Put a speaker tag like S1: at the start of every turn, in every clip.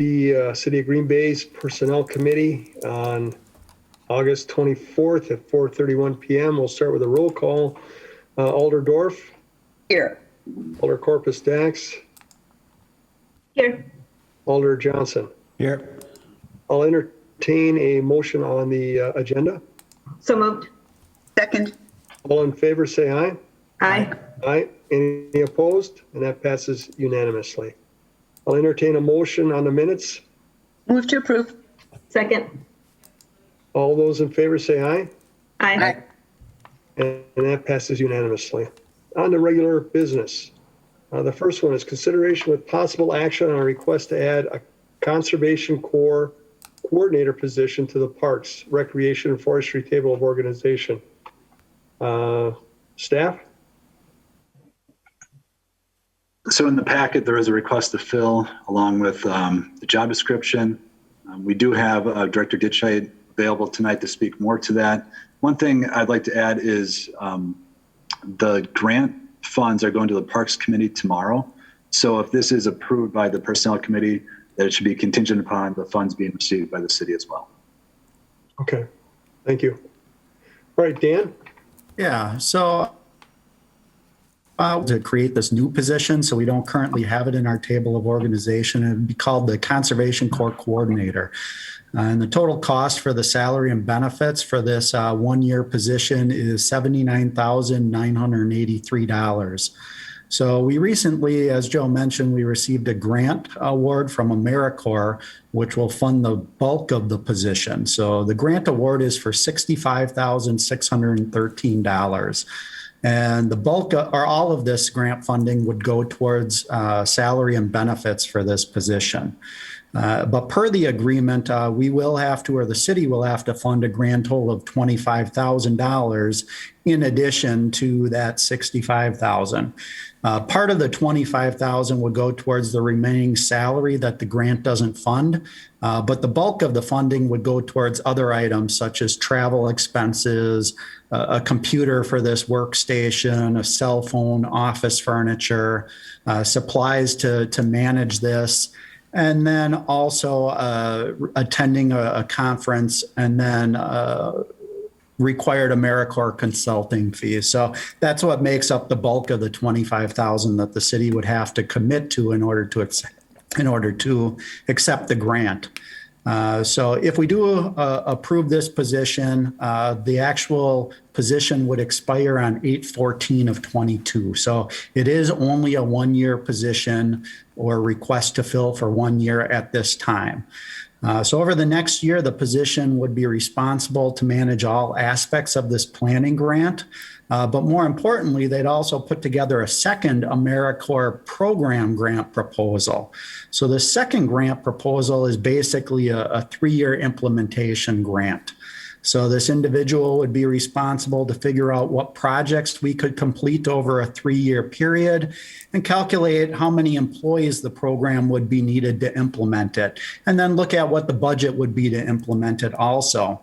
S1: the City of Green Bay's Personnel Committee on August 24th at 4:31 p.m. We'll start with a roll call. Alder Dorf.
S2: Here.
S1: Alder Corpus Dax.
S2: Here.
S1: Alder Johnson.
S3: Here.
S1: I'll entertain a motion on the agenda.
S2: So moved. Second.
S1: All in favor, say aye.
S2: Aye.
S1: Aye. Any opposed? And that passes unanimously. I'll entertain a motion on the minutes.
S2: Move to approve. Second.
S1: All those in favor say aye.
S2: Aye.
S1: And that passes unanimously. On to regular business. The first one is consideration with possible action on a request to add a Conservation Corps coordinator position to the Parks, Recreation, and Forestry table of organization. Staff?
S4: So in the packet, there is a request to fill along with the job description. We do have Director Ditchite available tonight to speak more to that. One thing I'd like to add is the grant funds are going to the Parks Committee tomorrow. So if this is approved by the Personnel Committee, that it should be contingent upon the funds being received by the city as well.
S1: Okay, thank you. All right, Dan?
S3: Yeah, so to create this new position, so we don't currently have it in our table of organization, it would be called the Conservation Corps Coordinator. And the total cost for the salary and benefits for this one-year position is $79,983. So we recently, as Joe mentioned, we received a grant award from AmeriCorps, which will fund the bulk of the position. So the grant award is for $65,613. And the bulk or all of this grant funding would go towards salary and benefits for this position. But per the agreement, we will have to, or the city will have to fund a grand total of $25,000 in addition to that $65,000. Part of the $25,000 would go towards the remaining salary that the grant doesn't fund, but the bulk of the funding would go towards other items such as travel expenses, a computer for this workstation, a cell phone, office furniture, supplies to manage this, and then also attending a conference, and then required AmeriCorps consulting fees. So that's what makes up the bulk of the $25,000 that the city would have to commit to in order to accept the grant. So if we do approve this position, the actual position would expire on 8/14 of 22. So it is only a one-year position or request to fill for 1 year at this time. So over the next year, the position would be responsible to manage all aspects of this planning grant. But more importantly, they'd also put together a second AmeriCorps program grant proposal. So the second grant proposal is basically a 3-year implementation grant. So this individual would be responsible to figure out what projects we could complete over a 3-year period and calculate how many employees the program would be needed to implement it, and then look at what the budget would be to implement it also.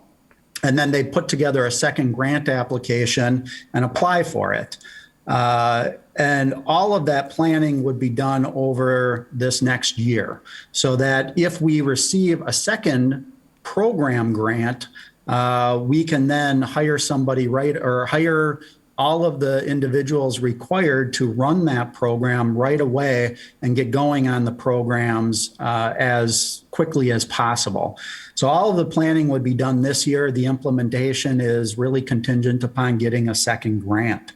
S3: And then they put together a second grant application and apply for it. And all of that planning would be done over this next year, so that if we receive a second program grant, we can then hire somebody hire all of the individuals required to run that program right away and get going on the programs as quickly as possible. So all of the planning would be done this year. The implementation is really contingent upon getting a second grant.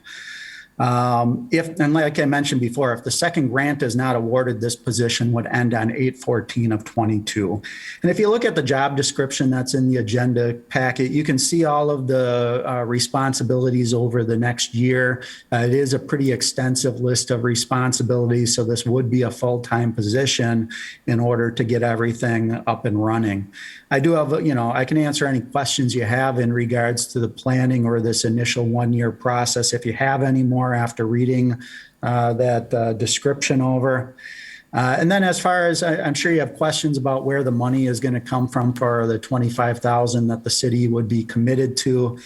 S3: And like I mentioned before, if the second grant is not awarded, this position would end on 8/14 of 22. And if you look at the job description that's in the agenda packet, you can see all of the responsibilities over the next year. It is a pretty extensive list of responsibilities, so this would be a full-time position in order to get everything up and running. I do have, I can answer any questions you have in regards to the planning or this initial 1-year process if you have any more after reading that description over. And then as far as, I'm sure you have questions about where the money is going to come from for the $25,000 that the city would be committed to.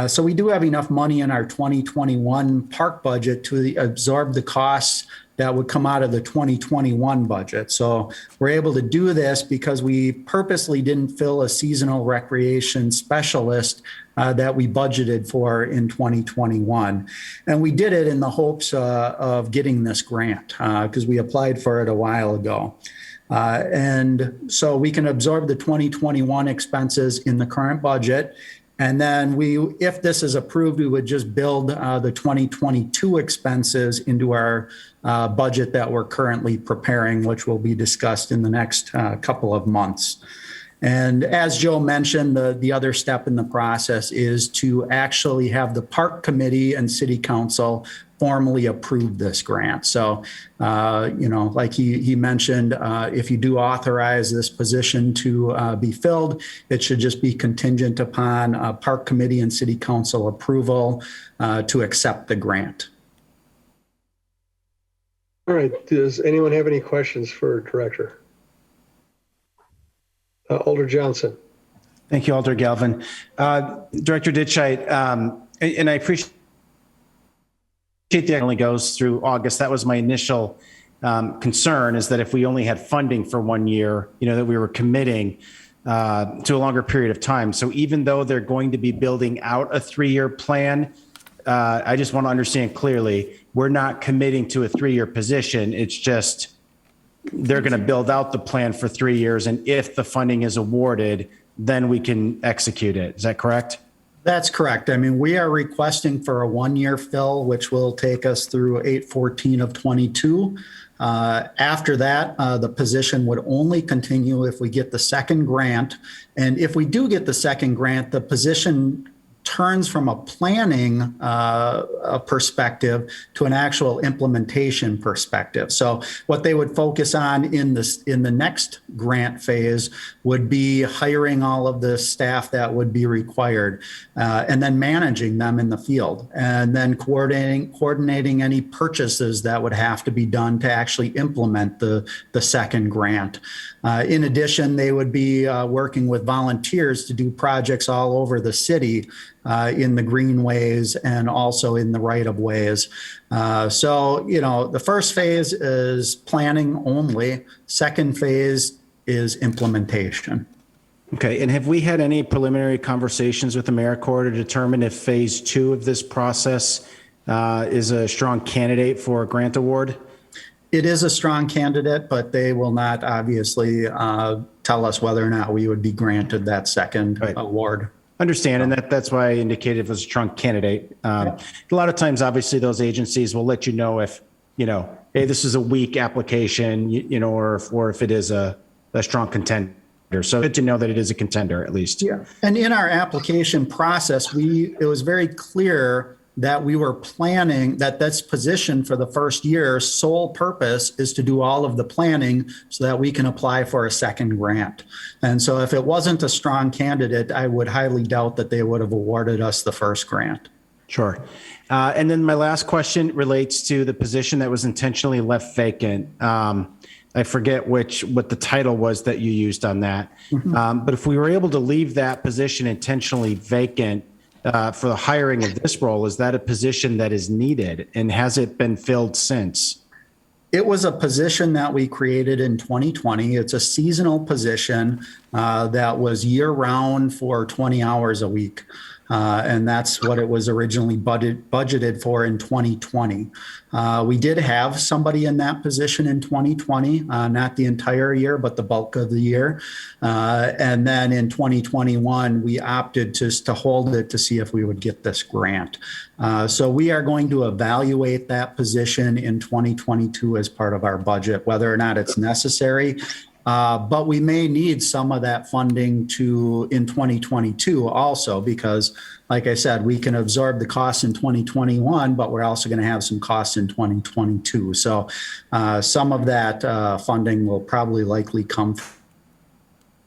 S3: So we do have enough money in our 2021 park budget to absorb the costs that would come out of the 2021 budget. So we're able to do this because we purposely didn't fill a seasonal recreation specialist that we budgeted for in 2021. And we did it in the hopes of getting this grant because we applied for it a while ago. And so we can absorb the 2021 expenses in the current budget. And then if this is approved, we would just build the 2022 expenses into our budget that we're currently preparing, which will be discussed in the next couple of months. And as Joe mentioned, the other step in the process is to actually have the park committee and city council formally approve this grant. So, like he mentioned, if you do authorize this position to be filled, it should just be contingent upon park committee and city council approval to accept the grant.
S1: All right. Does anyone have any questions for Director? Alder Johnson.
S5: Thank you, Alder Galvin. Director Ditchite, and I appreciate that only goes through August. That was my initial concern, is that if we only had funding for 1 year, that we were committing to a longer period of time. So even though they're going to be building out a 3-year plan, I just want to understand clearly, we're not committing to a 3-year position. It's just they're going to build out the plan for 3 years. And if the funding is awarded, then we can execute it. Is that correct?
S3: That's correct. I mean, we are requesting for a 1-year fill, which will take us through 8/14 of 22. After that, the position would only continue if we get the second grant. And if we do get the second grant, the position turns from a planning perspective to an actual implementation perspective. So what they would focus on in the next grant phase would be hiring all of the staff that would be required, and then managing them in the field, and then coordinating any purchases that would have to be done to actually implement the second grant. In addition, they would be working with volunteers to do projects all over the city in the greenways and also in the right-of-ways. So, the first phase is planning only. Second phase is implementation.
S5: Okay. And have we had any preliminary conversations with AmeriCorps to determine if phase 2 of this process is a strong candidate for a grant award?
S3: It is a strong candidate, but they will not obviously tell us whether or not we would be granted that second award.
S5: Understand, and that's why I indicated it was a strong candidate. A lot of times, obviously, those agencies will let you know if, hey, this is a weak application, or if it is a strong contender. So good to know that it is a contender, at least.
S3: Yeah. And in our application process, it was very clear that we were planning that this position for the first year, sole purpose is to do all of the planning so that we can apply for a second grant. And so if it wasn't a strong candidate, I would highly doubt that they would have awarded us the first grant.
S5: Sure. And then my last question relates to the position that was intentionally left vacant. I forget what the title was that you used on that. Mm-hmm. But if we were able to leave that position intentionally vacant, for the hiring of this role, is that a position that is needed, and has it been filled since?
S3: It was a position that we created in 2020. It's a seasonal position that was year-round for 20 hours a week. And that's what it was originally budgeted for in 2020. We did have somebody in that position in 2020, not the entire year, but the bulk of the year. And then in 2021, we opted just to hold it to see if we would get this grant. So we are going to evaluate that position in 2022 as part of our budget, whether or not it's necessary. But we may need some of that funding in 2022 also, because like I said, we can absorb the costs in 2021, but we're also going to have some costs in 2022. So some of that funding will probably likely come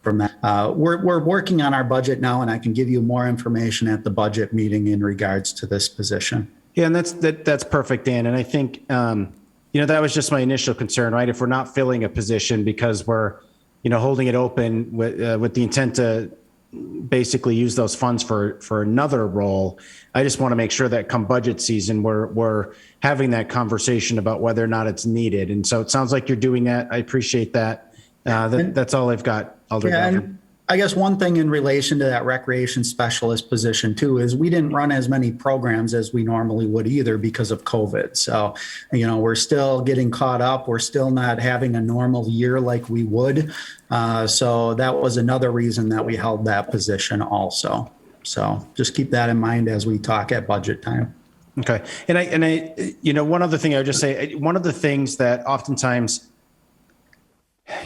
S3: from that. We're working on our budget now, and I can give you more information at the budget meeting in regards to this position.
S5: Yeah, and that's perfect, Dan. And I think that was just my initial concern, right? If we're not filling a position because we're, holding it open with the intent to, basically use those funds for another role. I just want to make sure that come budget season, we're having that conversation about whether or not it's needed. And so it sounds like you're doing that. I appreciate that. That's all I've got, Alder
S3: Yeah,
S5: Galvin.
S3: and I guess one thing in relation to that recreation specialist position too is we didn't run as many programs as we normally would either because of COVID. So, we're still getting caught up. We're still not having a normal year like we would. So that was another reason that we held that position also. So just keep that in mind as we talk at budget time.
S5: Okay. And I, one other thing I would just say, one of the things that oftentimes,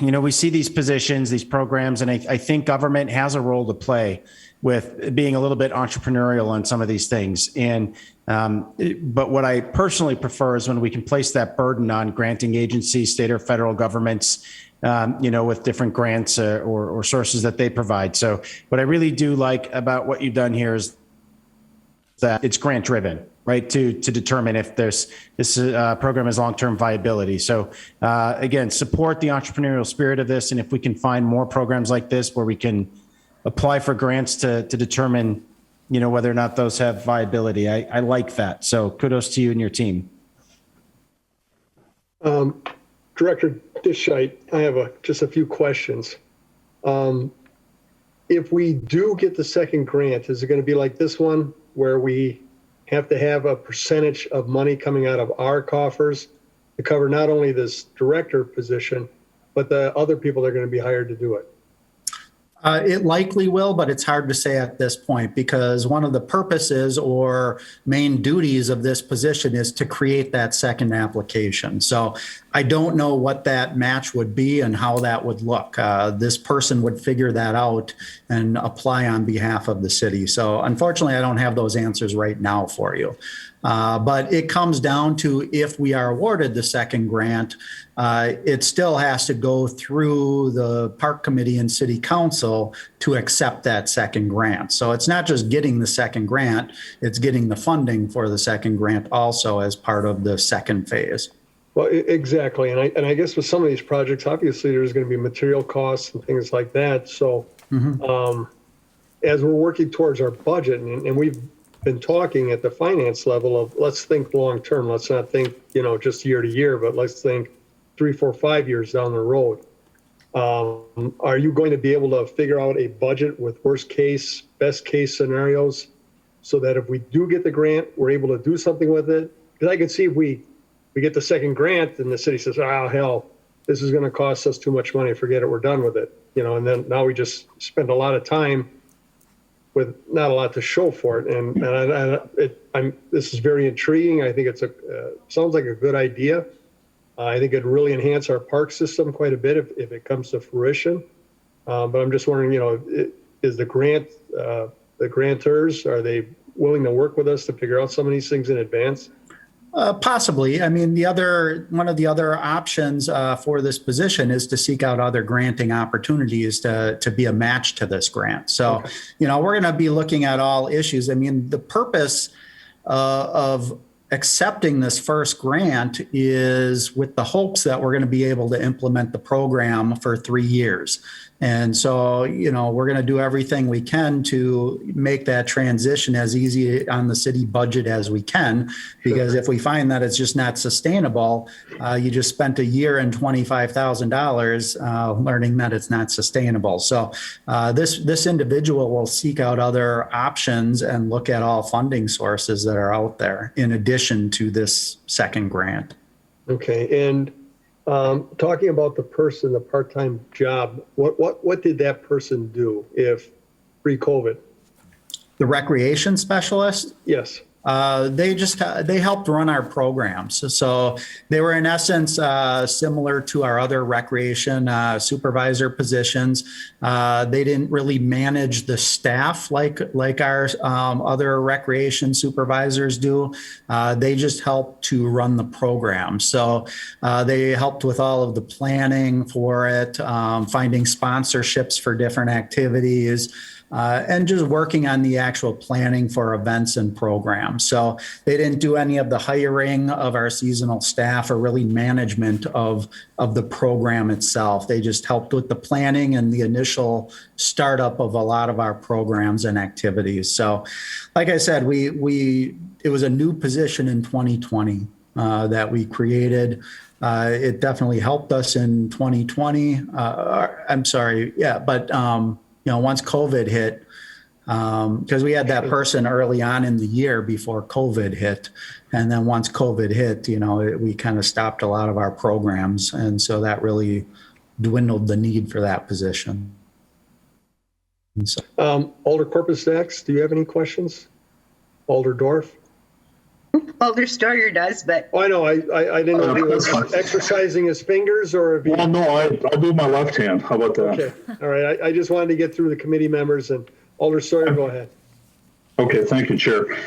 S5: we see these positions, these programs, and I think government has a role to play with being a little bit entrepreneurial on some of these things. And, but what I personally prefer is when we can place that burden on granting agencies, state or federal governments, with different grants or sources that they provide. So what I really do like about what you've done here is that it's grant driven, right? To determine if this program has long-term viability. So again, support the entrepreneurial spirit of this. And if we can find more programs like this where we can apply for grants to determine, whether or not those have viability, I like that. So kudos to you and your team.
S1: Director Ditchite, I have just a few questions. If we do get the second grant, is it going to be like this one where we have to have a percentage of money coming out of our coffers to cover not only this director position, but the other people that are going to be hired to do it?
S3: It likely will, but it's hard to say at this point because one of the purposes or main duties of this position is to create that second application. So I don't know what that match would be and how that would look. This person would figure that out and apply on behalf of the city. So unfortunately, I don't have those answers right now for you. But it comes down to if we are awarded the second grant, it still has to go through the park committee and city council to accept that second grant. So it's not just getting the second grant, it's getting the funding for the second grant also as part of the second phase.
S1: Well, exactly. And I guess with some of these projects, obviously there's going to be material costs and things like that. So as we're working towards our budget, and we've been talking at the finance level of let's think long term. Let's not think, just year to year, but let's think 3, 4, 5 years down the road. Are you going to be able to figure out a budget with worst case, best case scenarios so that if we do get the grant, we're able to do something with it? Because I can see if we get the second grant and the city says, hell, this is going to cost us too much money. Forget it. We're done with it. And then now we just spend a lot of time with not a lot to show for it. And this is very intriguing. I think sounds like a good idea. I think it'd really enhance our park system quite a bit if it comes to fruition. But I'm just wondering, is the grantors, are they willing to work with us to figure out some of these things in advance?
S3: Possibly. I mean, one of the other options for this position is to seek out other granting opportunities to be a match to this grant. So,
S1: Okay.
S3: We're going to be looking at all issues. I mean, the purpose of accepting this first grant is with the hopes that we're going to be able to implement the program for 3 years. And so, we're going to do everything we can to make that transition as easy on the city budget as we can, because if we find that it's just not sustainable, you just spent a year and $25,000 learning that it's not sustainable. So this individual will seek out other options and look at all funding sources that are out there in addition to this second grant.
S1: Okay. And talking about the part-time job, what did that person do if pre-COVID?
S3: The recreation specialist?
S1: Yes.
S3: They helped run our programs. So they were in essence similar to our other recreation supervisor positions. They didn't really manage the staff like our other recreation supervisors do. They just helped to run the program. So they helped with all of the planning for it, finding sponsorships for different activities. and just working on the actual planning for events and programs. So they didn't do any of the hiring of our seasonal staff or really management of the program itself. They just helped with the planning and the initial startup of a lot of our programs and activities. So like I said, it was a new position in 2020 that we created. It definitely helped us in 2020. I'm sorry. Yeah. But, once COVID hit, because we had that person early on in the year before COVID hit. And then once COVID hit, we kind of stopped a lot of our programs. And so that really dwindled the need for that position. So,
S1: Alder Corpus next. Do you have any questions? Alder Dorf?
S2: Alder Stoyer does, but
S1: Oh, I know. I didn't know if he was exercising his fingers or if he.
S6: Well, no, I'll do my left hand. How about that?
S1: Okay. All right. I just wanted to get through the committee members, and Alder Sawyer, go ahead.
S6: Okay, thank you, Chair.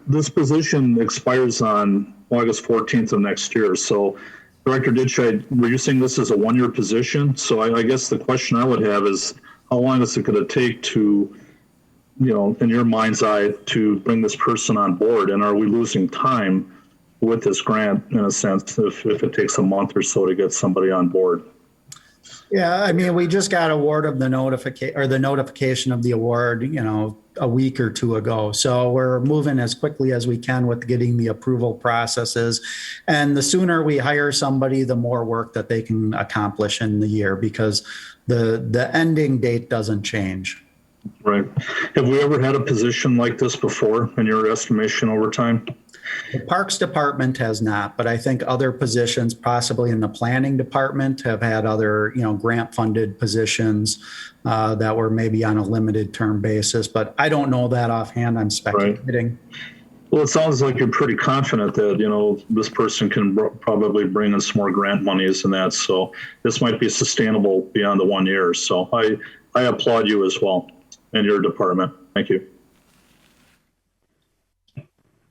S6: This position expires on August 14th of next year. So, Director Ditchide, were you saying this is a one-year position? So I guess the question I would have is, how long is it going to take to, in your mind's eye, to bring this person on board? And are we losing time with this grant, in a sense, if it takes a month or so to get somebody on board?
S3: Yeah, I mean, we just got award of the notification of the award, a week or two ago. So we're moving as quickly as we can with getting the approval processes. And the sooner we hire somebody, the more work that they can accomplish in the year, because the ending date doesn't change.
S6: Right. Have we ever had a position like this before, in your estimation, over time?
S3: The Parks Department has not, but I think other positions, possibly in the Planning Department, have had other, grant-funded positions that were maybe on a limited term basis. But I don't know that offhand. I'm speculating.
S6: Right. Well, it sounds like you're pretty confident that, this person can probably bring in some more grant monies and that. So this might be sustainable beyond the 1 year. So I applaud you as well and your department. Thank you.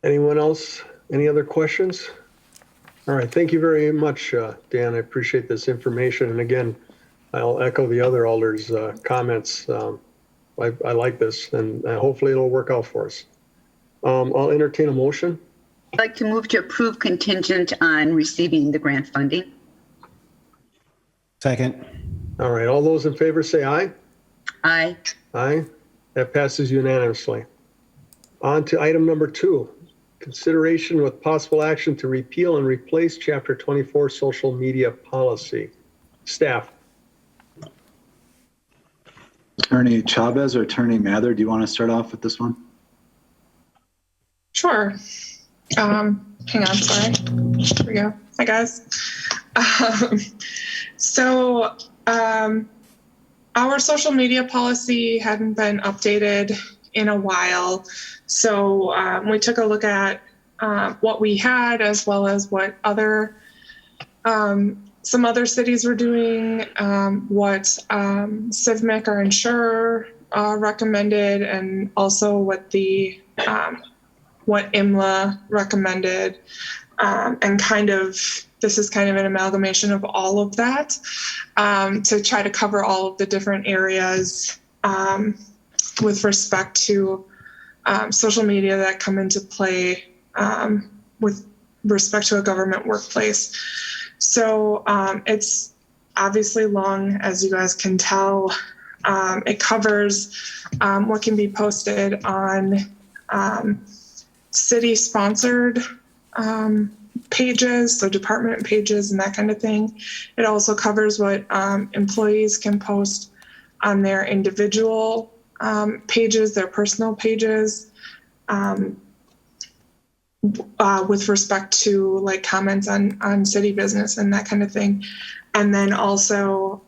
S1: Anyone else? Any other questions? All right. Thank you very much, Dan. I appreciate this information. And again, I'll echo the other alders' comments. I like this, and hopefully it'll work out for us. I'll entertain a motion.
S2: I'd like to move to approve contingent on receiving the grant funding.
S5: Second.
S1: All right. All those in favor say aye.
S2: Aye.
S1: Aye. That passes unanimously. On to item number 2. Consideration with possible action to repeal and replace Chapter 24 social media policy. Staff.
S4: Attorney Chavez or Attorney Mather, do you want to start off with this one?
S7: Sure. Hang on, sorry. Here we go. Hi, guys. Our social media policy hadn't been updated in a while. So we took a look at what we had, as well as what some other cities were doing, what CIVMIC, our insurer, recommended, and also what IMLA recommended, and this is kind of an amalgamation of all of that to try to cover all of the different areas with respect to social media that come into play with respect to a government workplace. So it's obviously long, as you guys can tell. It covers what can be posted on city-sponsored pages, so department pages and that kind of thing. It also covers what employees can post on their individual pages, their personal pages, with respect to like comments on city business and that kind of thing. And then also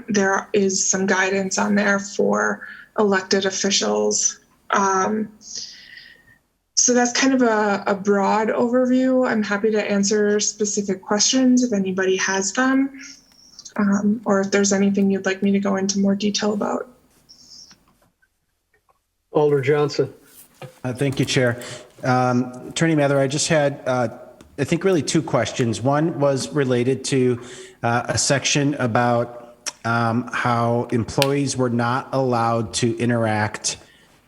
S7: there is some guidance on there for elected officials. So that's kind of a broad overview. I'm happy to answer specific questions if anybody has them, or if there's anything you'd like me to go into more detail about.
S1: Alder Johnson.
S5: Thank you, Chair. Attorney Mather, I just had, I think, really 2 questions. One was related to a section about how employees were not allowed to interact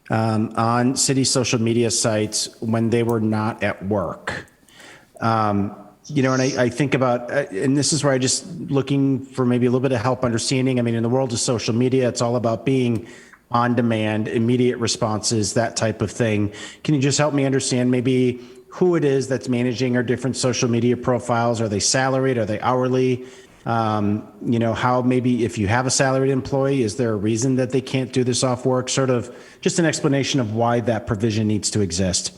S5: on city social media sites when they were not at work. And I think about, and this is where I just looking for maybe a little bit of help understanding. I mean, in the world of social media, it's all about being on demand, immediate responses, that type of thing. Can you just help me understand maybe who it is that's managing our different social media profiles? Are they salaried? Are they hourly? How maybe if you have a salaried employee, is there a reason that they can't do this off work? Sort of just an explanation of why that provision needs to exist.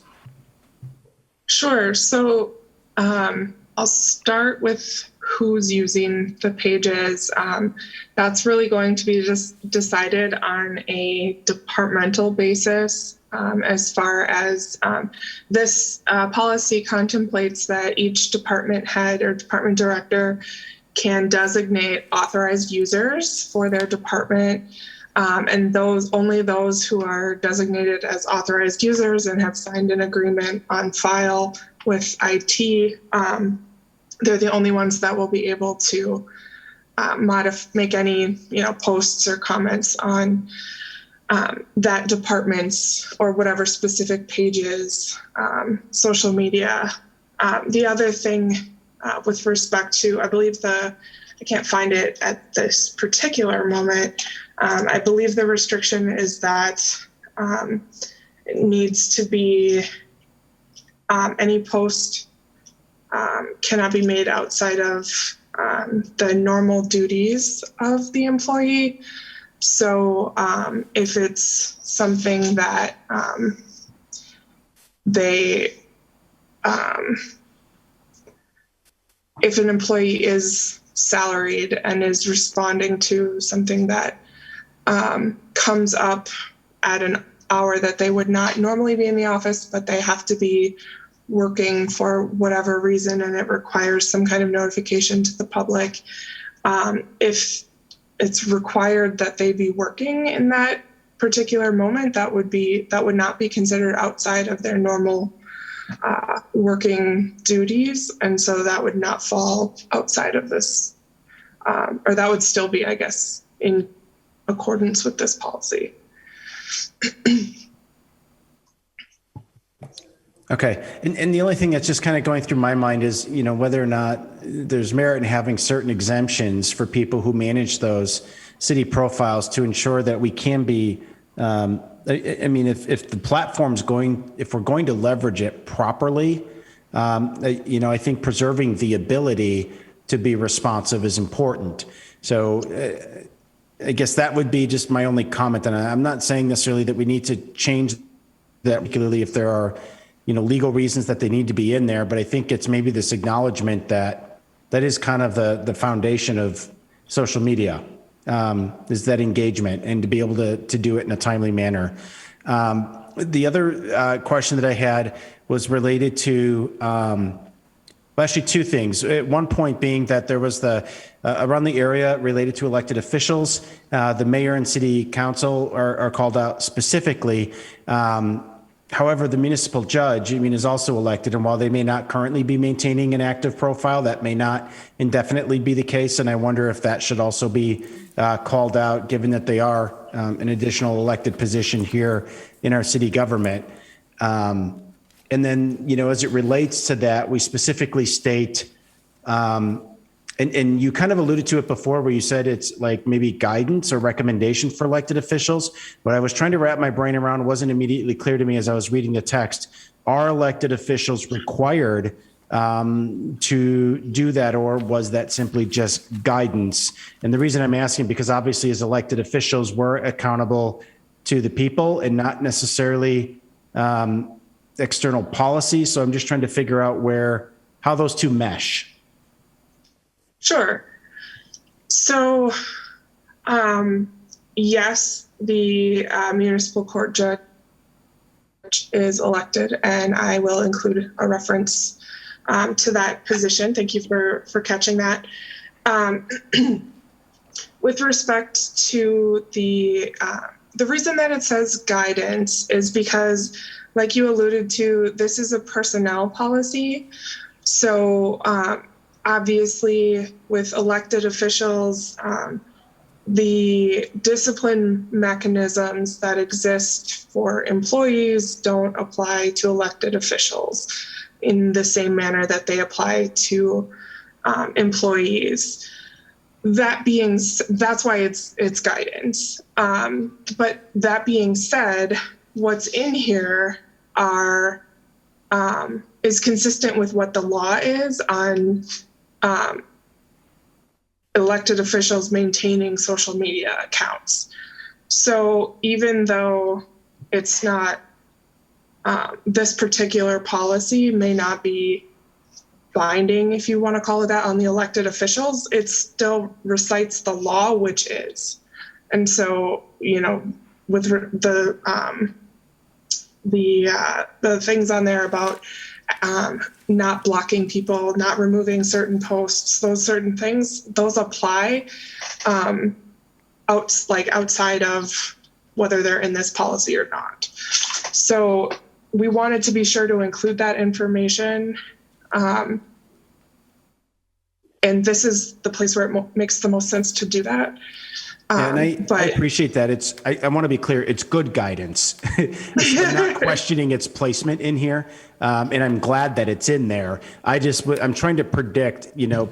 S7: Sure. So I'll start with who's using the pages. That's really going to be just decided on a departmental basis. As far as this policy contemplates that each department head or department director can designate authorized users for their department. And only those who are designated as authorized users and have signed an agreement on file with IT, they're the only ones that will be able to make any posts or comments on that department's or whatever specific pages social media. The other thing with respect to, I believe I can't find it at this particular moment. I believe the restriction is that it needs to be any post cannot be made outside of the normal duties of the employee. So if it's something that if an employee is salaried and is responding to something that comes up at an hour that they would not normally be in the office, but they have to be working for whatever reason and it requires some kind of notification to the public, if it's required that they be working in that particular moment, that would not be considered outside of their normal working duties. And so that would not fall outside of this, or that would still be, I guess, in accordance with this policy.
S5: Okay. And the only thing that's just kind of going through my mind is, whether or not there's merit in having certain exemptions for people who manage those city profiles to ensure that we can be, if the platform's if we're going to leverage it properly, I think preserving the ability to be responsive is important. So I guess that would be just my only comment. And I'm not saying necessarily that we need to change that, particularly if there are legal reasons that they need to be in there, but I think it's maybe this acknowledgement that is kind of the foundation of social media, is that engagement and to be able to do it in a timely manner. The other question that I had was related to, actually two things. At one point being that there was around the area related to elected officials, the mayor and city council are called out specifically. However, the municipal judge, is also elected, and while they may not currently be maintaining an active profile, that may not indefinitely be the case. And I wonder if that should also be called out, given that they are an additional elected position here in our city government. And then, as it relates to that, we specifically state, and you kind of alluded to it before where you said it's like maybe guidance or recommendation for elected officials. What I was trying to wrap my brain around wasn't immediately clear to me as I was reading the text. Are elected officials required to do that, or was that simply just guidance? And the reason I'm asking, because obviously as elected officials, we're accountable to the people and not necessarily external policy. So I'm just trying to figure out how those two mesh.
S7: Sure. So, yes, the municipal court judge is elected, and I will include a reference to that position. Thank you for catching that. With respect to the reason that it says guidance is because, like you alluded to, this is a personnel policy. So, obviously, with elected officials, the discipline mechanisms that exist for employees don't apply to elected officials in the same manner that they apply to employees. That's why it's guidance. But that being said, what's in here is consistent with what the law is on elected officials maintaining social media accounts. So even though it's not, this particular policy may not be binding, if you want to call it that, on the elected officials, it still recites the law, which is. And so, you know, with the things on there about not blocking people, not removing certain posts, those certain things, those apply outside of whether they're in this policy or not. So we wanted to be sure to include that information. And this is the place where it makes the most sense to do that.
S5: And I appreciate that. I want to be clear. It's good guidance. I'm not questioning its placement in here. And I'm glad that it's in there. I'm trying to predict, you know,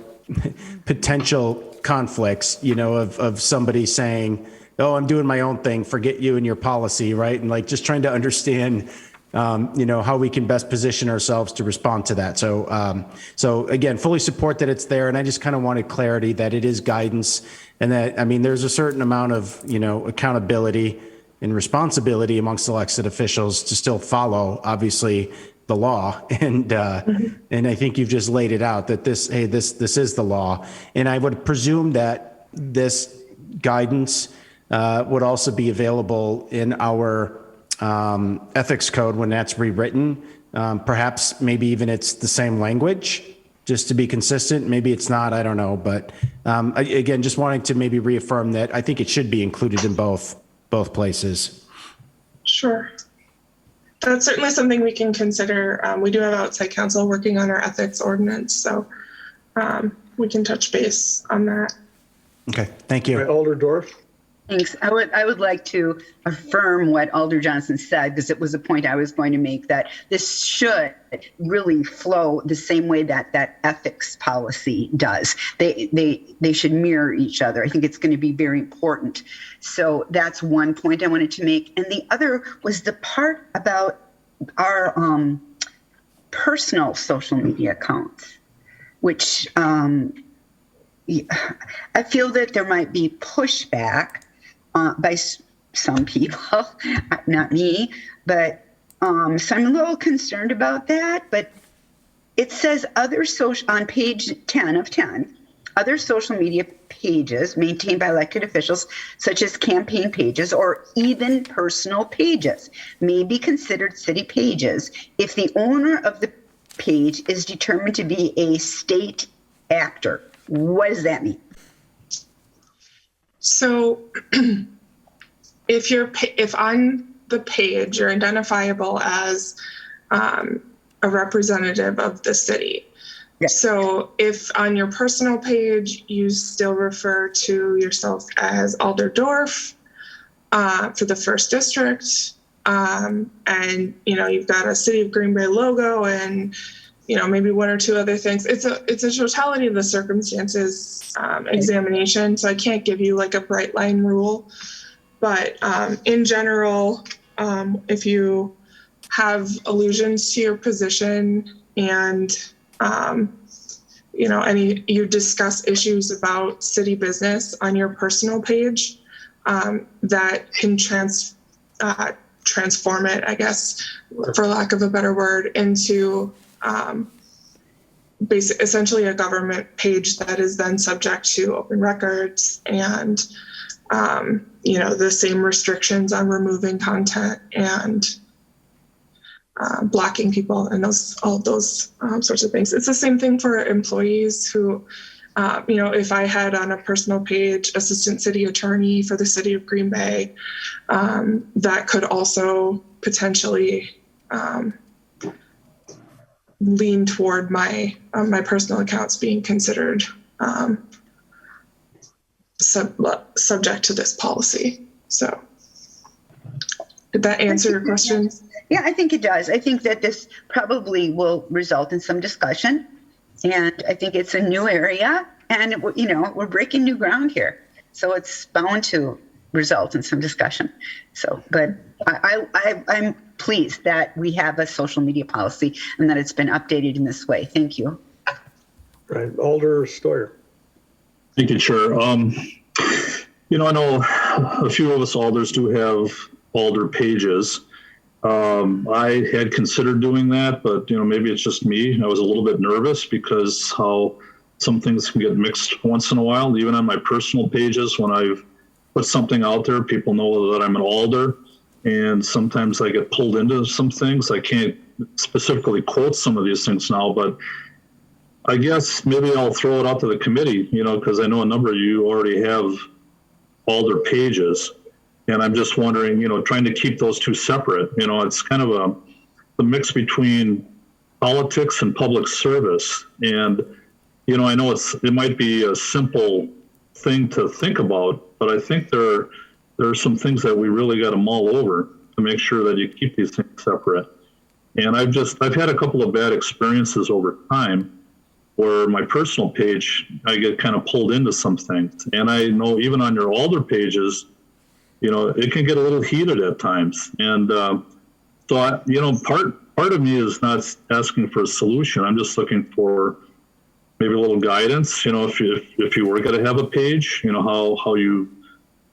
S5: potential conflicts, you know, of somebody saying, oh, I'm doing my own thing. Forget you and your policy. Right. And like, just trying to understand, you know, how we can best position ourselves to respond to that. So again, fully support that it's there. And I just kind of wanted clarity that it is guidance and that, I mean, there's a certain amount of, you know, accountability and responsibility amongst elected officials to still follow, obviously, the law. And I think you've just laid it out that this is the law. And I would presume that this guidance would also be available in our ethics code when that's rewritten. Perhaps maybe even it's the same language just to be consistent. Maybe it's not, I don't know. But again, just wanting to maybe reaffirm that I think it should be included in both places.
S7: Sure. That's certainly something we can consider. We do have outside counsel working on our ethics ordinance, so we can touch base on that.
S5: Okay, thank you.
S1: All right, Alder Dorf.
S2: Thanks. I would like to affirm what Alder Johnson said, because it was a point I was going to make, that this should really flow the same way that ethics policy does. They should mirror each other. I think it's going to be very important. So that's one point I wanted to make. And the other was the part about our personal social media accounts, which I feel that there might be pushback by some people, not me, but so I'm a little concerned about that. But it says on page 10 of 10, other social media pages maintained by elected officials, such as campaign pages or even personal pages, may be considered city pages if the owner of the page is determined to be a state actor. What does that mean?
S7: So if on the page you're identifiable as a representative of the city. Yes. So if on your personal page you still refer to yourself as Alder Dorf for the 1st district, and you know you've got a City of Green Bay logo and you know maybe one or two other things. It's a totality of the circumstances examination. So I can't give you like a bright line rule, but in general, if you have allusions to your position and you know you discuss issues about city business on your personal page, that can transform it, I guess, for lack of a better word, into essentially a government page that is then subject to open records and you know the same restrictions on removing content and blocking people and all of those sorts of things. It's the same thing for employees who, you know, if I had on a personal page assistant city attorney for the City of Green Bay, that could also potentially lean toward my my personal accounts being considered subject to this policy. So did that answer your question?
S2: Yeah, I think it does. I think that this probably will result in some discussion. And I think it's a new area and, you know, we're breaking new ground here. So it's bound to result in some discussion. So, but I'm pleased that we have a social media policy and that it's been updated in this way. Thank you.
S1: Right. Alder Stoyer.
S6: Thank you, Chair. You know, I know a few of us alders do have alder pages. I had considered doing that, but, you know, maybe it's just me. I was a little bit nervous because how some things can get mixed once in a while. Even on my personal pages, when I've put something out there, people know that I'm an alder. And sometimes I get pulled into some things. I can't specifically quote some of these things now, but I guess maybe I'll throw it out to the committee, you know, because I know a number of you already have alder pages. And I'm just wondering, you know, trying to keep those two separate, you know, it's kind of a mix between politics and public service. And, you know, I know it might be a simple thing to think about, but I think there are some things that we really got to mull over to make sure that you keep these things separate. And I've had a couple of bad experiences over time where my personal page, I get kind of pulled into some things. And I know even on your alder pages, you know, it can get a little heated at times. And so, you know, part of me is not asking for a solution. I'm just looking for maybe a little guidance, you know, if you were going to have a page, you know, how you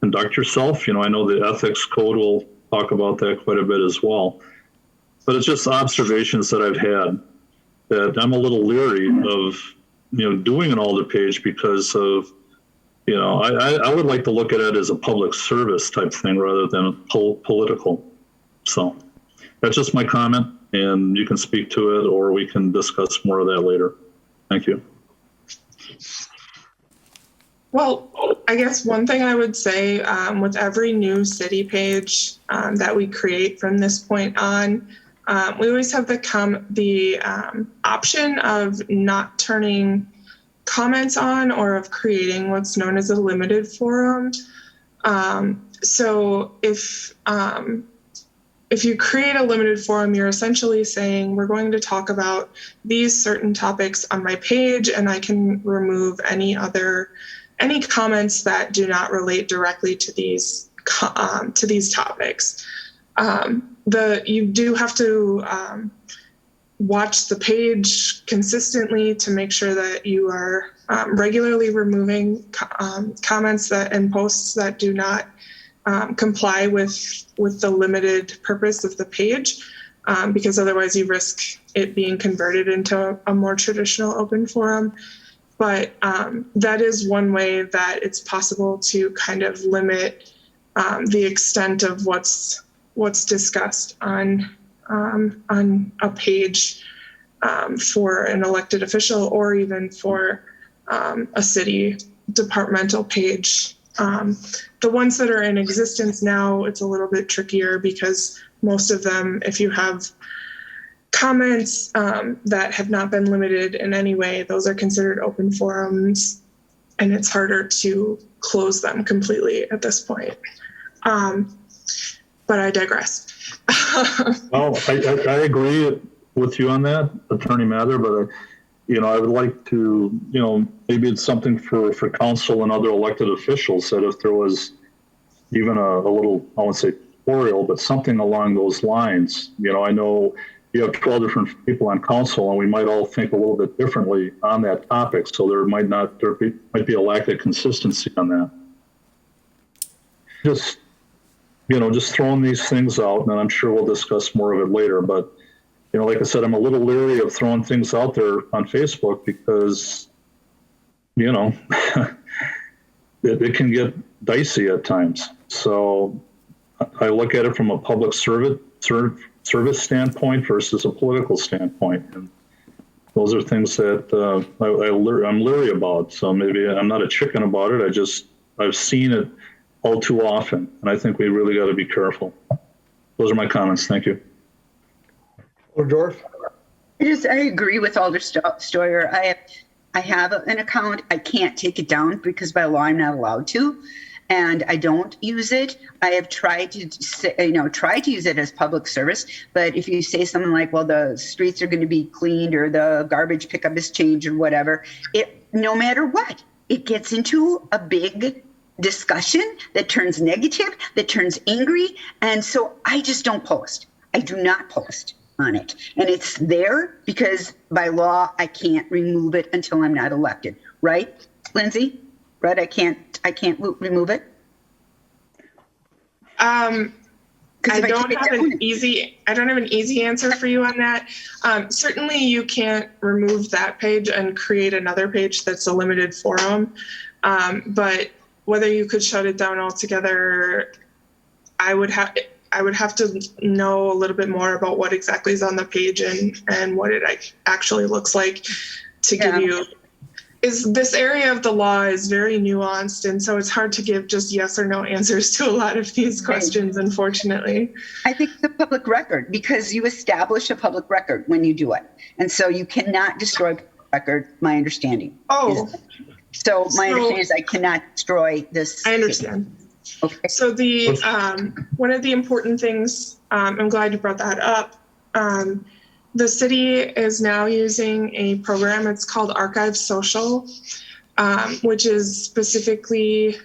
S6: conduct yourself. You know, I know the ethics code will talk about that quite a bit as well. But it's just observations that I've had that I'm a little leery of, you know, doing an alder page because of, you know, I would like to look at it as a public service type thing rather than political. So that's just my comment, and you can speak to it or we can discuss more of that later. Thank you.
S7: Well, I guess one thing I would say with every new city page that we create from this point on, we always have the option of not turning comments on or of creating what's known as a limited forum. So if you create a limited forum, you're essentially saying we're going to talk about these certain topics on my page, and I can remove any comments that do not relate directly to these topics. You do have to watch the page consistently to make sure that you are regularly removing comments and posts that do not comply with the limited purpose of the page, because otherwise you risk it being converted into a more traditional open forum. But that is one way that it's possible to kind of limit the extent of what's discussed on a page for an elected official or even for a city departmental page. The ones that are in existence now, it's a little bit trickier because most of them, if you have comments that have not been limited in any way, those are considered open forums, and it's harder to close them completely at this point. But I digress.
S6: Well, I agree with you on that, Attorney Mather, but you know, I would like to, you know, maybe it's something for council and other elected officials that if there was even a little, I won't say tutorial, but something along those lines. You know, I know you have 12 different people on council and we might all think a little bit differently on that topic. So there might be a lack of consistency on that. Just throwing these things out, and I'm sure we'll discuss more of it later, but you know, like I said, I'm a little leery of throwing things out there on Facebook because, you know, it can get dicey at times. So I look at it from a public service standpoint versus a political standpoint. And those are things that I'm leery about. So maybe I'm not a chicken about it. I've seen it all too often. And I think we really got to be careful. Those are my comments. Thank you.
S1: Or Dorf?
S2: I agree with Alder Stoyer. I have an account. I can't take it down because by law I'm not allowed to, and I don't use it. I have tried to say, try to use it as public service, but if you say something like, well, the streets are going to be cleaned or the garbage pickup is changed or whatever, no matter what, it gets into a big discussion that turns negative, that turns angry, and so I just don't post. I do not post on it, and it's there because by law I can't remove it until I'm not elected, right, Lindsay? Right? I can't remove it.
S7: I don't have an easy answer for you on that. Certainly you can't remove that page and create another page that's a limited forum. But whether you could shut it down altogether, I would have to know a little bit more about what exactly is on the page and what it actually looks like to give you. This area of the law is very nuanced, and so it's hard to give just yes or no answers to a lot of these questions, unfortunately.
S2: I think the public record, because you establish a public record when you do it, and so you cannot destroy record. My understanding.
S7: Oh,
S2: so my understanding is I cannot destroy this.
S7: I understand.
S2: Okay.
S7: So the one of the important things, I'm glad you brought that up. The city is now using a program. It's called Archive Social, which is specifically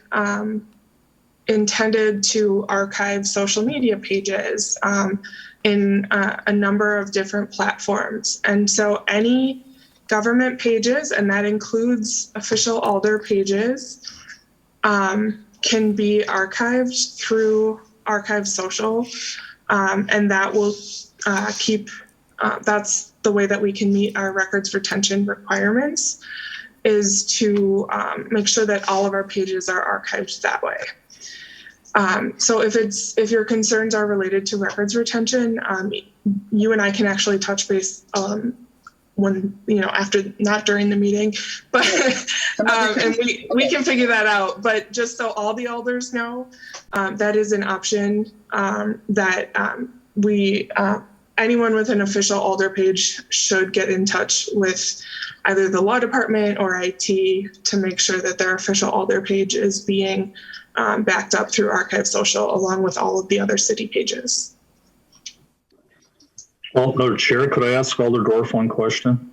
S7: intended to archive social media pages in a number of different platforms. And so any government pages, and that includes official Alder pages, can be archived through Archive Social, and that will keep. That's the way that we can meet our records retention requirements, is to make sure that all of our pages are archived that way. So if your concerns are related to records retention, you and I can actually touch base when, after, not during the meeting, but and we can figure that out. But just so all the alders know, that is an option that anyone with an official Alder page should get in touch with either the law department or IT to make sure that their official Alder page is being backed up through Archive Social along with all of the other city pages.
S6: Well, Chair, could I ask Alder Dorf one question?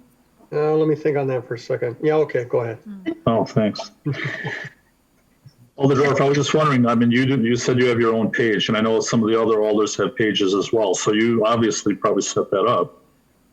S1: Let me think on that for a second. Yeah, okay, go ahead.
S6: Oh, thanks. Alder Dorf, I was just wondering, I mean, you said you have your own page, and I know some of the other alders have pages as well. So you obviously probably set that up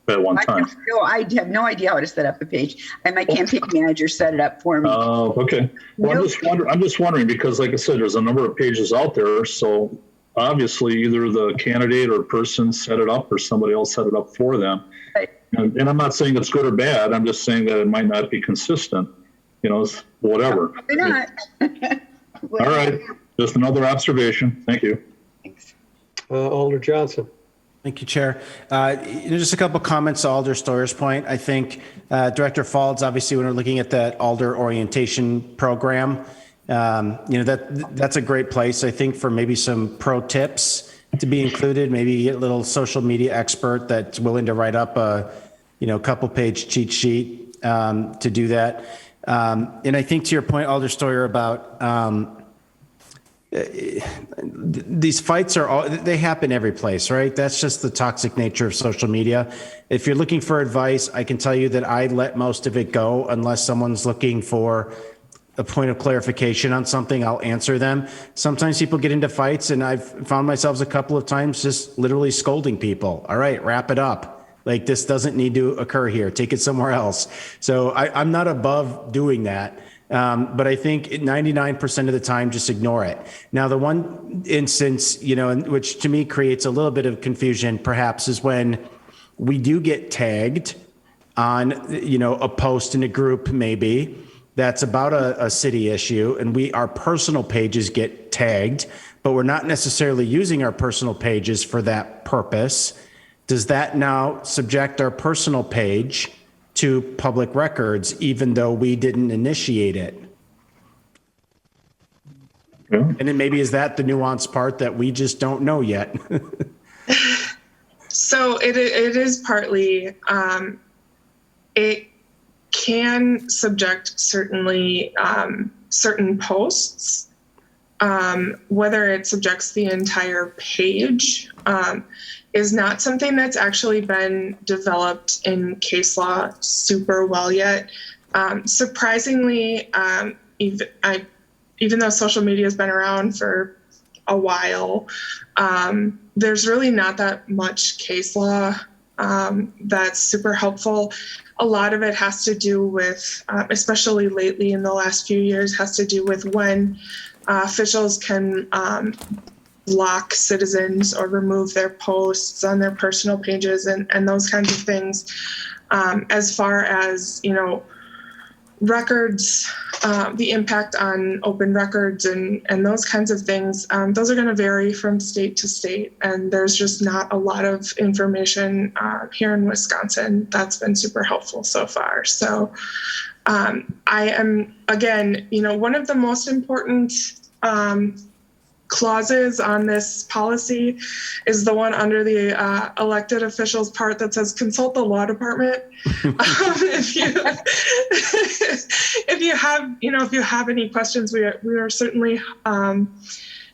S6: at one time.
S2: I have no idea how to set up a page. And my campaign manager set it up for me.
S6: Oh, okay. Well, I'm just wondering because, like I said, there's a number of pages out there. So obviously either the candidate or person set it up or somebody else set it up for them.
S2: Right.
S6: And I'm not saying it's good or bad. I'm just saying that it might not be consistent, whatever.
S2: Probably not.
S6: All right. Just another observation. Thank you.
S2: Thanks.
S1: Alder Johnson.
S5: Thank you, Chair. Just a couple comments to Alder Stoyer's point. I think Director Faulds, obviously, when we're looking at that Alder orientation program, that's a great place, I think, for maybe some pro tips to be included. Maybe get a little social media expert that's willing to write up a, couple page cheat sheet to do that. And I think to your point, Alder Stoyer, about these fights they happen every place, right? That's just the toxic nature of social media. If you're looking for advice, I can tell you that I let most of it go unless someone's looking for a point of clarification on something. I'll answer them. Sometimes people get into fights, and I've found myself a couple of times just literally scolding people. All right, wrap it up. Like, this doesn't need to occur here. Take it somewhere else. So I'm not above doing that. But I think 99% of the time, just ignore it. Now, the one instance, which to me creates a little bit of confusion, perhaps, is when we do get tagged on, a post in a group, maybe that's about a city issue, and our personal pages get tagged, but we're not necessarily using our personal pages for that purpose. Does that now subject our personal page to public records, even though we didn't initiate it?
S6: Yeah.
S5: And then maybe is that the nuanced part that we just don't know yet? So
S7: it is partly, it can subject certainly certain posts. Whether it subjects the entire page is not something that's actually been developed in case law super well yet. Surprisingly, even though social media has been around for a while, there's really not that much case law that's super helpful. A lot of it has to do with, especially lately in the last few years, has to do with when officials can block citizens or remove their posts on their personal pages and those kinds of things. As far as, records, the impact on open records and those kinds of things, those are going to vary from state to state. And there's just not a lot of information here in Wisconsin that's been super helpful so far. So I am, again, one of the most important clauses on this policy is the one under the elected officials part that says consult the law department. If you have any questions, we are certainly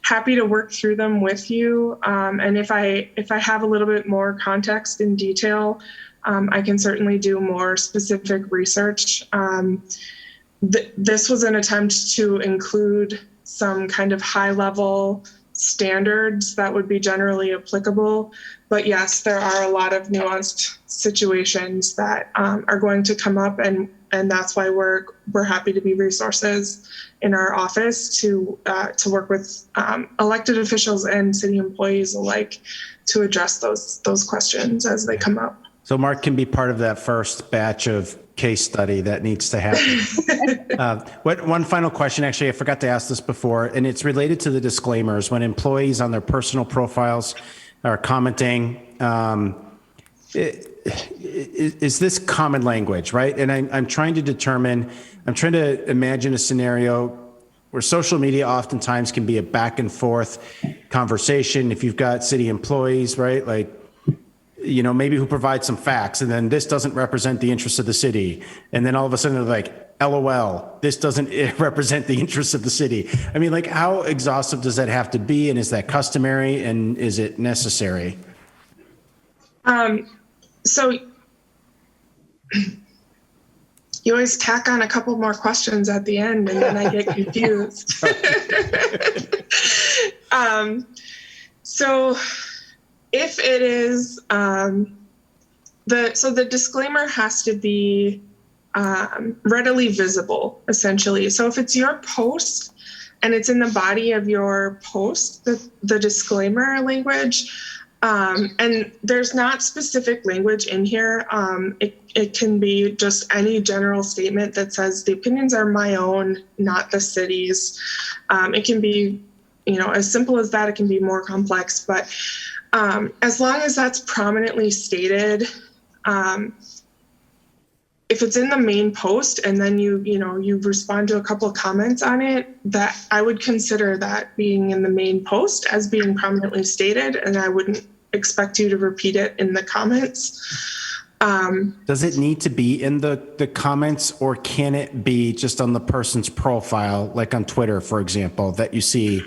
S7: happy to work through them with you. And if I have a little bit more context and detail, I can certainly do more specific research. This was an attempt to include some kind of high-level standards that would be generally applicable. But yes, there are a lot of nuanced situations that are going to come up, and that's why we're happy to be resources in our office to work with elected officials and city employees alike to address those questions as they come up.
S5: So Mark can be part of that first batch of case study that needs to happen. One final question, actually, I forgot to ask this before, and it's related to the disclaimers. When employees on their personal profiles are commenting, is this common language, right? And I'm trying to imagine a scenario where social media oftentimes can be a back and forth conversation. If you've got city employees, right, like, maybe who provide some facts, and then this doesn't represent the interests of the city. And then all of a sudden they're like, LOL, this doesn't represent the interests of the city. I mean, like, how exhaustive does that have to be? And is that customary, and is it necessary?
S7: So you always tack on a couple more questions at the end, and then I get confused. So if it is, the disclaimer has to be readily visible, essentially. So if it's your post and it's in the body of your post, the disclaimer language, and there's not specific language in here. It can be just any general statement that says the opinions are my own, not the city's. It can be, as simple as that. It can be more complex, but as long as that's prominently stated, if it's in the main post and then you respond to a couple of comments on it, that I would consider that being in the main post as being prominently stated, and I wouldn't expect you to repeat it in the comments.
S5: Does it need to be in the comments, or can it be just on the person's profile, like on Twitter, for example, that you see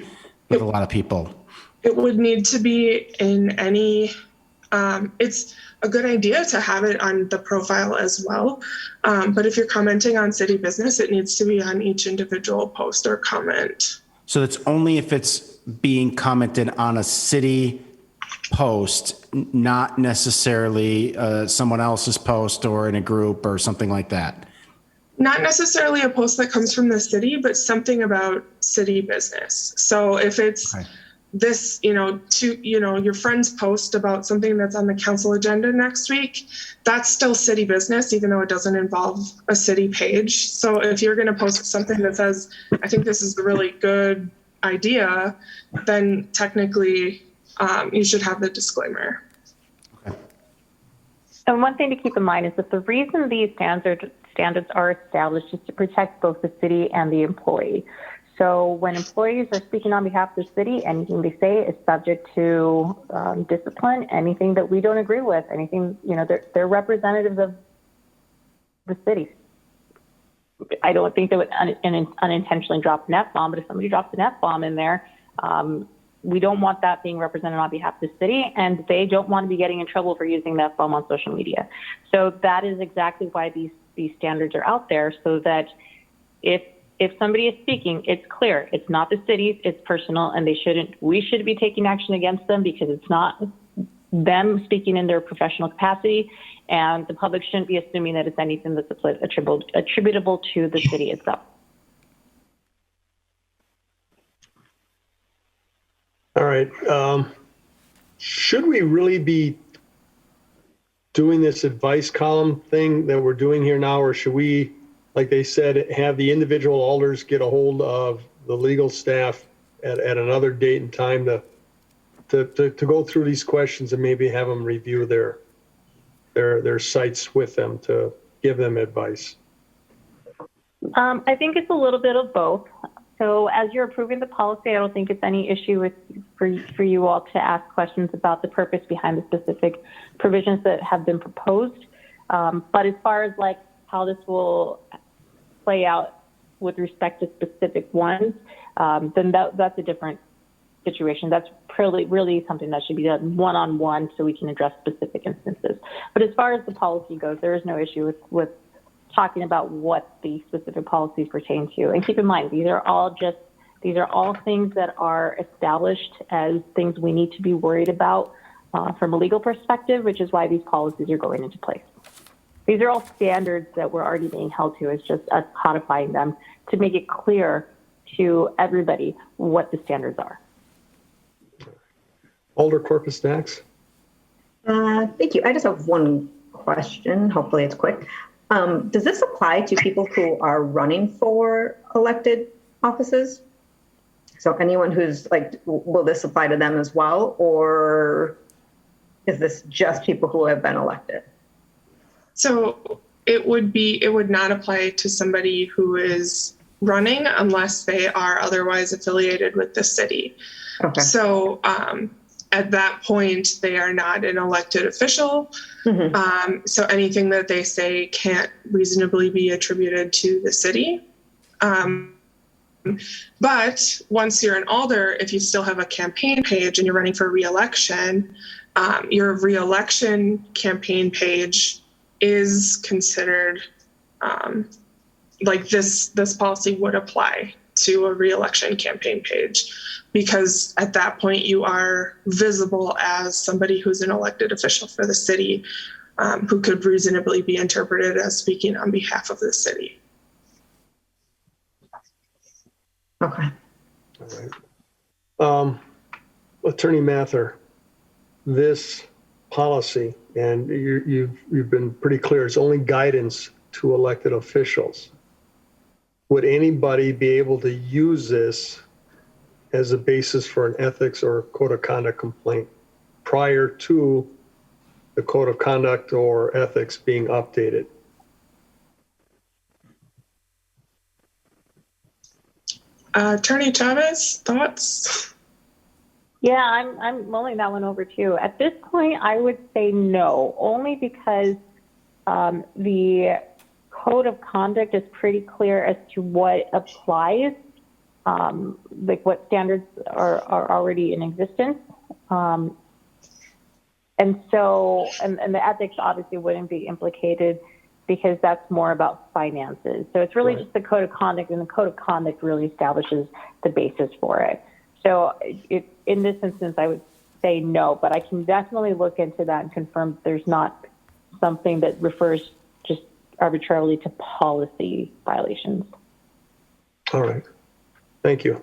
S5: with a lot of people?
S7: It would need to be in any, it's a good idea to have it on the profile as well. But if you're commenting on city business, it needs to be on each individual post or comment.
S5: So it's only if it's being commented on a city post, not necessarily someone else's post or in a group or something like that.
S7: Not necessarily a post that comes from the city, but something about city business. So if it's this, your friend's post about something that's on the council agenda next week, that's still city business, even though it doesn't involve a city page. So if you're going to post something that says, I think this is a really good idea, then technically you should have the disclaimer.
S8: And one thing to keep in mind is that the reason these standards are established is to protect both the city and the employee. So when employees are speaking on behalf of the city, anything they say is subject to discipline. Anything that we don't agree with, anything, they're representatives of the city. I don't think they would unintentionally drop an F-bomb, but if somebody drops an F-bomb in there, we don't want that being represented on behalf of the city, and they don't want to be getting in trouble for using the F-bomb on social media. So that is exactly why these standards are out there, so that if somebody is speaking, it's clear. It's not the city's, it's personal, and we should be taking action against them because it's not them speaking in their professional capacity, and the public shouldn't be assuming that it's anything that's attributable to the city itself.
S1: All right. Should we really be doing this advice column thing that we're doing here now, or should we, like they said, have the individual alders get a hold of the legal staff at another date and time to go through these questions and maybe have them review their sites with them to give them advice?
S8: I think it's a little bit of both. So as you're approving the policy, I don't think it's any issue for you all to ask questions about the purpose behind the specific provisions that have been proposed. But as far as like how this will play out with respect to specific ones, then that's a different situation. That's really something that should be done one-on-one so we can address specific instances. But as far as the policy goes, there is no issue with talking about what the specific policies pertain to. And keep in mind, these are all things that are established as things we need to be worried about from a legal perspective, which is why these policies are going into place. These are all standards that we're already being held to. It's just us codifying them to make it clear to everybody what the standards are.
S1: Alder Corpus Dax.
S9: Thank you. I just have one question. Hopefully it's quick. Does this apply to people who are running for elected offices? So anyone who's like, will this apply to them as well? Or is this just people who have been elected?
S7: So it would not apply to somebody who is running unless they are otherwise affiliated with the city.
S9: Okay.
S7: So at that point, they are not an elected official. Mm-hmm. So anything that they say can't reasonably be attributed to the city. But once you're an alder, if you still have a campaign page and you're running for re-election, your re-election campaign page is considered like this policy would apply to a re-election campaign page, because at that point you are visible as somebody who's an elected official for the city, who could reasonably be interpreted as speaking on behalf of the city.
S9: Okay.
S1: All right. Attorney Mather, this policy, and you've been pretty clear, it's only guidance to elected officials. Would anybody be able to use this as a basis for an ethics or code of conduct complaint prior to the code of conduct or ethics being updated?
S7: Attorney Chavez, thoughts?
S8: Yeah, I'm mulling that one over too. At this point, I would say no, only because the code of conduct is pretty clear as to what applies, like what standards are already in existence. And the ethics obviously wouldn't be implicated because that's more about finances. So it's really just the code of conduct, and the code of conduct really establishes the basis for it. So in this instance, I would say no, but I can definitely look into that and confirm there's not something that refers just arbitrarily to policy violations.
S1: All right. Thank you.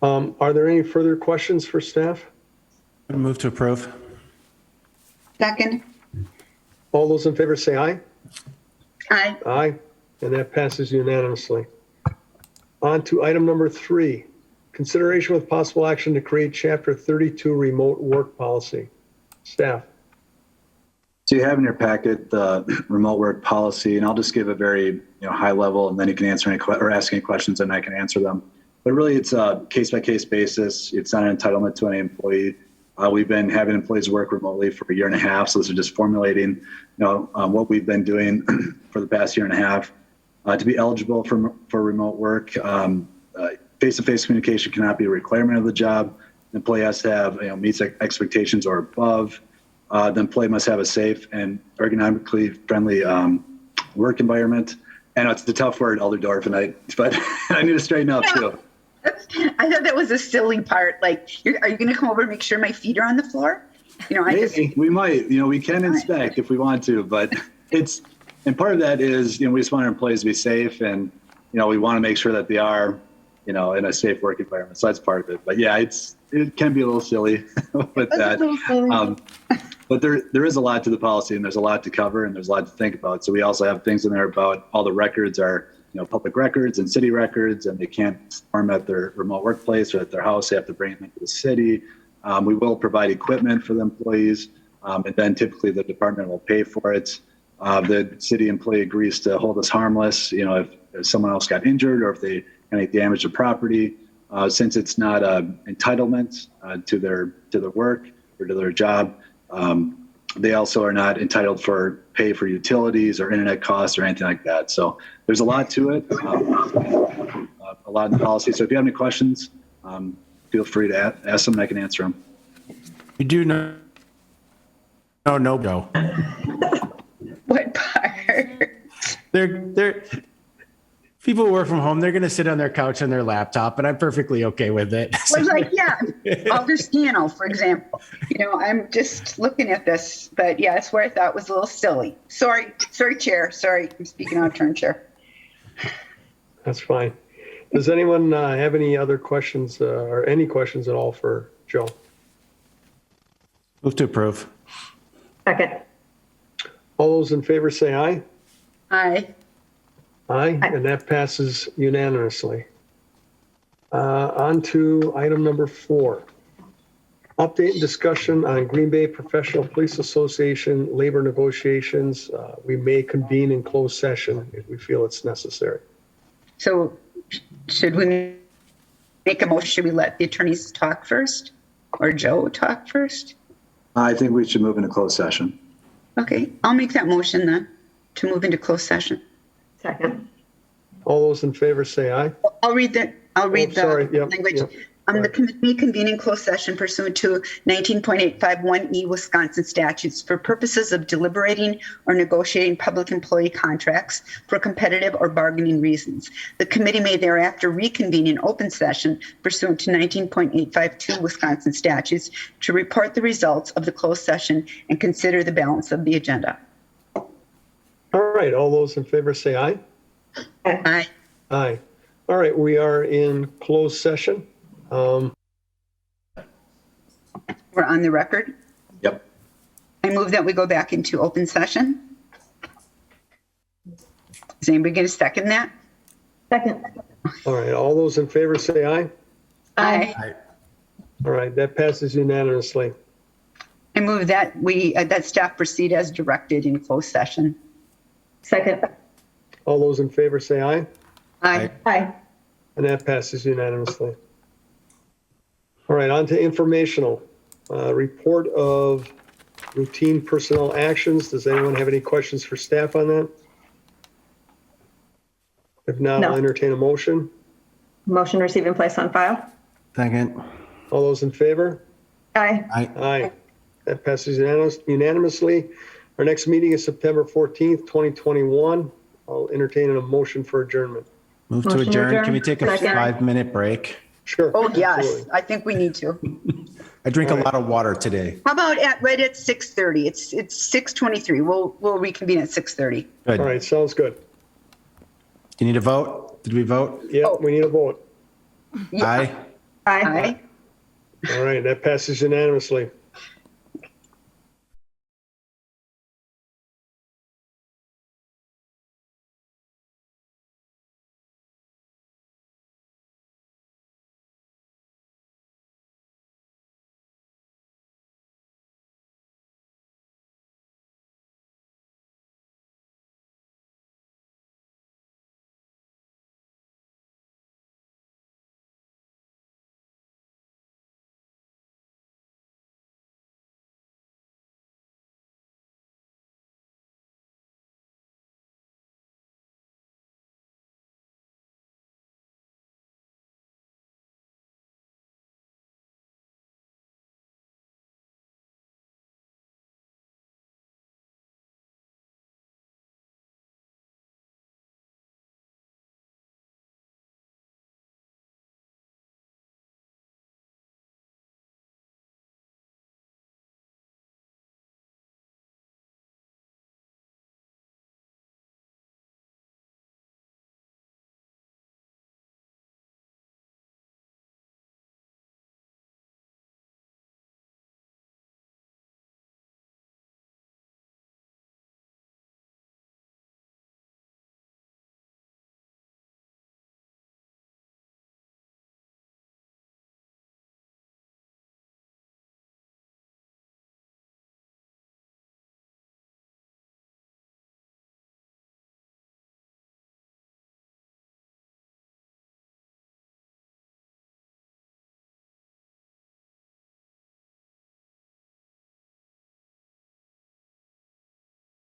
S1: Are there any further questions for staff?
S5: I move to approve.
S2: Second.
S1: All those in favor say aye.
S2: Aye.
S1: Aye. And that passes unanimously. On to item number 3, consideration with possible action to create Chapter 32 remote work policy. Staff.
S4: So you have in your packet the remote work policy, and I'll just give a very high level, and then you can answer any or ask any questions, and I can answer them. But really, it's a case-by-case basis. It's not an entitlement to any employee. We've been having employees work remotely for 1.5 years, so this is just formulating, what we've been doing for the past 1.5 years. To be eligible for remote work, face-to-face communication cannot be a requirement of the job. The employee has to have, meets expectations or above. The employee must have a safe and ergonomically friendly work environment. I know it's the tough word, Elderdorf, but I need to straighten up too.
S2: I thought that was a silly part. Like, are you going to come over and make sure my feet are on the floor?
S4: Maybe we might, we can inspect if we want to, but and part of that is, we just want our employees to be safe, and, we want to make sure that they are, in a safe work environment. So that's part of it. But yeah, it can be a little silly with that. But there is a lot to the policy, and there's a lot to cover, and there's a lot to think about. So we also have things in there about all the records are, public records and city records, and they can't storm at their remote workplace or at their house. They have to bring them into the city. We will provide equipment for the employees, and then typically the department will pay for it. The city employee agrees to hold us harmless, if someone else got injured or if they any damage to property. Since it's not an entitlement to their work or to their job, they also are not entitled for pay for utilities or internet costs or anything like that. So there's a lot to it, a lot in the policy. So if you have any questions, feel free to ask them and I can answer them.
S5: You do know. No, Joe.
S2: What part?
S5: They're people who work from home. They're going to sit on their couch on their laptop, and I'm perfectly okay with it.
S2: Well, like, yeah, Alders Questions, for example. I'm just looking at this, but yeah, that's where I thought was a little silly. Sorry, Chair. Sorry, I'm speaking out of turn, Chair.
S1: That's fine. Does anyone have any other questions or any questions at all for Joe?
S5: Move to approve.
S9: Second.
S1: All those in favor say aye.
S2: Aye.
S1: Aye, and that passes unanimously. On to item number 4. Update and discussion on Green Bay Professional Police Association labor negotiations. We may convene in closed session if we feel it's necessary.
S2: So should we make a motion? Should we let the attorneys talk first or Joe talk first?
S4: I think we should move into closed session.
S2: Okay, I'll make that motion then to move into closed session.
S9: Second.
S1: All those in favor say aye.
S2: I'll read the
S1: sorry. Yep,
S2: language.
S1: yep.
S2: The committee convening closed session pursuant to 19.851E Wisconsin statutes for purposes of deliberating or negotiating public employee contracts for competitive or bargaining reasons. The committee may thereafter reconvene in open session pursuant to 19.852 Wisconsin statutes to report the results of the closed session and consider the balance of the agenda.
S1: All right, all those in favor say aye.
S2: Aye.
S1: Aye. All right, we are in closed session.
S2: We're on the record.
S4: Yep.
S2: I move that we go back into open session. Is anybody going to second that?
S9: Second.
S1: All right, all those in favor say aye.
S2: Aye.
S1: All right, that passes unanimously.
S2: I move that that staff proceed as directed in closed session.
S9: Second.
S1: All those in favor say aye.
S2: Aye.
S9: Aye.
S1: And that passes unanimously. All right, on to informational. Report of routine personnel actions. Does anyone have any questions for staff on that? If not,
S9: No.
S1: I'll entertain a motion.
S9: Motion receive and place on file.
S5: Second.
S1: All those in favor?
S9: Aye.
S1: Aye. That passes unanimously. Our next meeting is September 14th, 2021. I'll entertain a motion for adjournment.
S5: Move to
S9: Motion to
S5: adjourn.
S9: adjourn.
S5: Can we take a
S9: Second.
S5: 5-minute break?
S1: Sure.
S2: Oh, yes.
S1: absolutely.
S2: I think we need to.
S5: I drink a lot of water today.
S2: How about right at 6:30? It's 6:23. We'll reconvene at 6:30.
S5: Good.
S1: All right, sounds good.
S5: Do you need a vote? Did we vote?
S1: Yeah, we need a vote.
S5: Aye.
S9: Aye.
S2: Aye.
S1: All right, that passes unanimously.